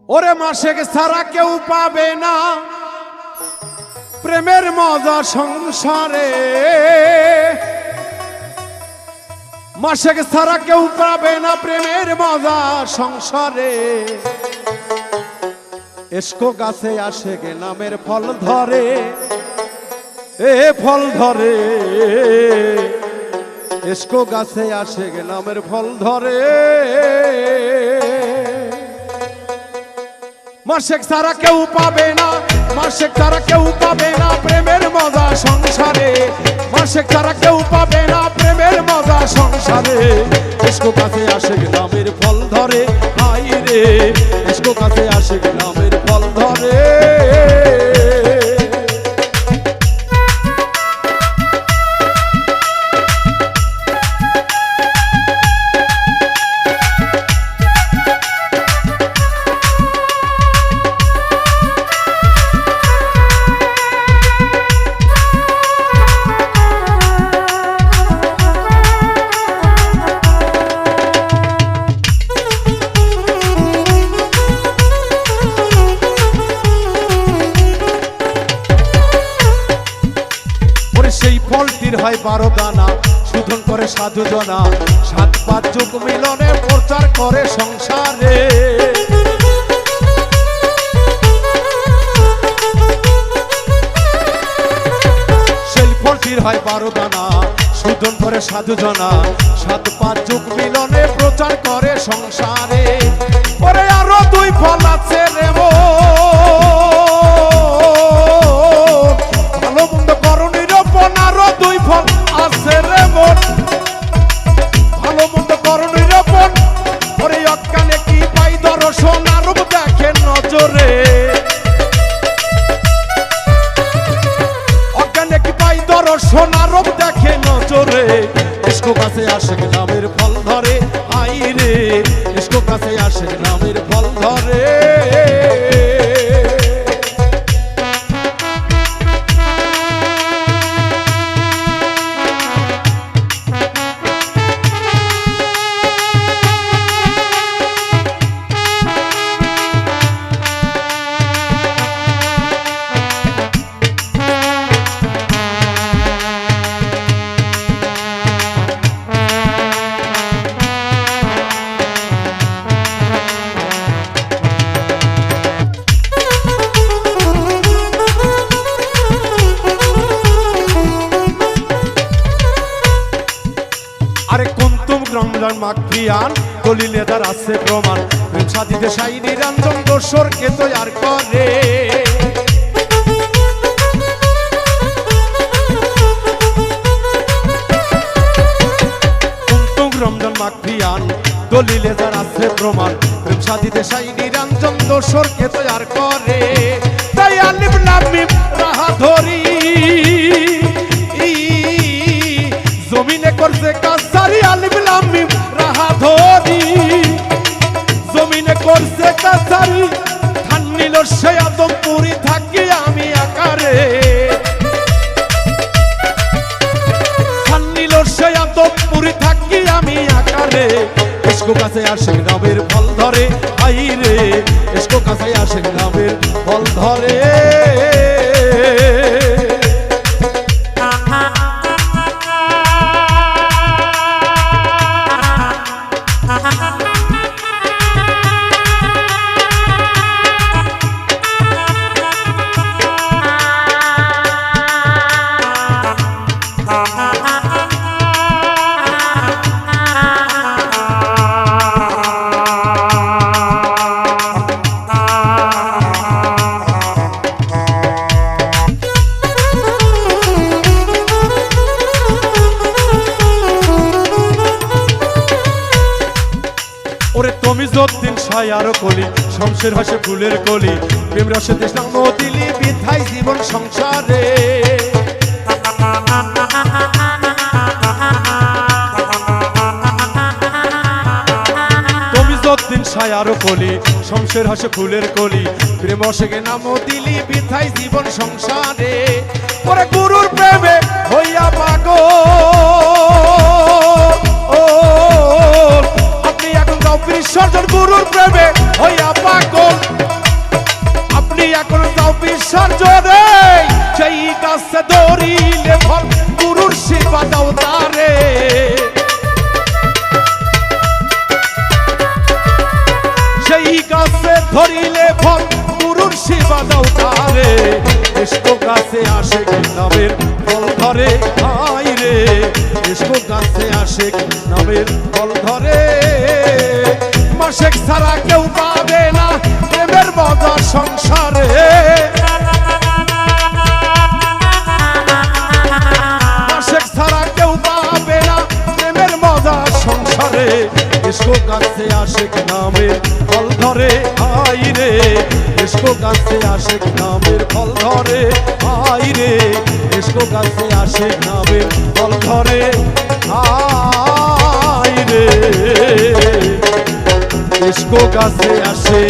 ওরে মাসেক ছাড়া কেউ পাবে না প্রেমের মজা সংসারে, মাসেক ছাড়া কেউ পাবে না প্রেমের মজা সংসারে। এসকো গাছে আশেক নামের ফল ধরে, এ ফল ধরে, এসকো গাছে আশেক নামের ফল ধরে। মাসেক ছাড়া কেউ পাবে না, মাসেক ছাড়া কেউ পাবে না প্রেমের মজা সংসারে, মাসেক ছাড়া কেউ পাবে না প্রেমের মজা সংসারে। এসকো কাছে আশেক নামের ফল ধরে, হাই রে এসকো কাছে আশেক নামের ফল ধরে। সেই ফলটির হয় 12 দানা, শোধন করে সাধু জনা, 7-5 যুগ মিলনে প্রচার করে সংসারে। সেই ফলটির হয় 12 দানা, শোধন করে সাধু জনা, 7-5 যুগ মিলনে প্রচার করে সংসারে। পরে আরো 2 ফল আছে রে মো, আরো 2 ফল আছে রে মন, ভালো মন্দ করণী রোপণ। ওরে অজ্ঞানে কি পাই দর্শন, আরব দেখে নজরে, অজ্ঞানে কি পাই দর্শন, আরব দেখে নজরে। এসকো কাছে আশেক নামের ফল ধরে, আই রে এসকো কাছে আশেক নামের ফল ধরে। আরে কুন্তুম রমজান মাকফিয়ান দলিলে তার আছে প্রমাণ, সাদিতে সাই নিরঞ্জন দোসরকে তৈয়ার করে। কুন্তুম রমজান মাকফিয়ান দলিলে তার আছে প্রমাণ, সাদিতে সাই নিরঞ্জন দোসরকে তৈয়ার করে। তাই আলিফ লাম মিম রাহা ধরি, জমিনে করছে কাছারি, আলিফ লাম মিম রাহা ধরি, জমিনে করছে কাছারি। ধান নিল সে আদমপুরি, থাকি আমি আকারে, ধান নিল সে আদমপুরি, থাকি আমি আকারে। এসকো কাছে আশেক নামের ফল ধরে, আই রে এসকো কাছে আশেক নামের ফল ধরে। ওরে তুমি যতদিন ছায়ার কলি, শমশের হাসে ফুলের কলি, প্রেম রসে তৃষ্ণা দিলি বিধাই জীবন সংসারে। তুমি যতদিন ছায়ার কলি, শমশের হাসে ফুলের কলি, প্রেম রসে নাম দিলি বিধাই জীবন সংসারে। ওরে গুরুর প্রেমে হইয়া পাগল, আপনি এখন গাও কৃষ্ণ বিসর্জন গুরুর প্রেমে হইয়া পাগল আপনি এখন যাও বিসর্জনে সেই গাছে ধরিলে ফল গুরুর সেবা দাও তারে সেই গাছে ধরিলে ফল গুরুর সেবা দাও তারে এসকো গাছে আসে কি নামের ফল ধরে আই রে এসকো গাছে আসে কি নামের ফল ধরে মাসেক ছাড়া কেউ পাবে না প্রেমের মজা সংসারে মাসেক ছাড়া কেউ পাবে না প্রেমের মজা সংসারে এসকো গাছে আসে কি নামের ফল ধরে আই রে এসকো গাছে আসে কি নামের ফল ধরে আই রে এসকো গাছে আসে কি নামের ফল ধরে আই রে এসকো গাছে আসে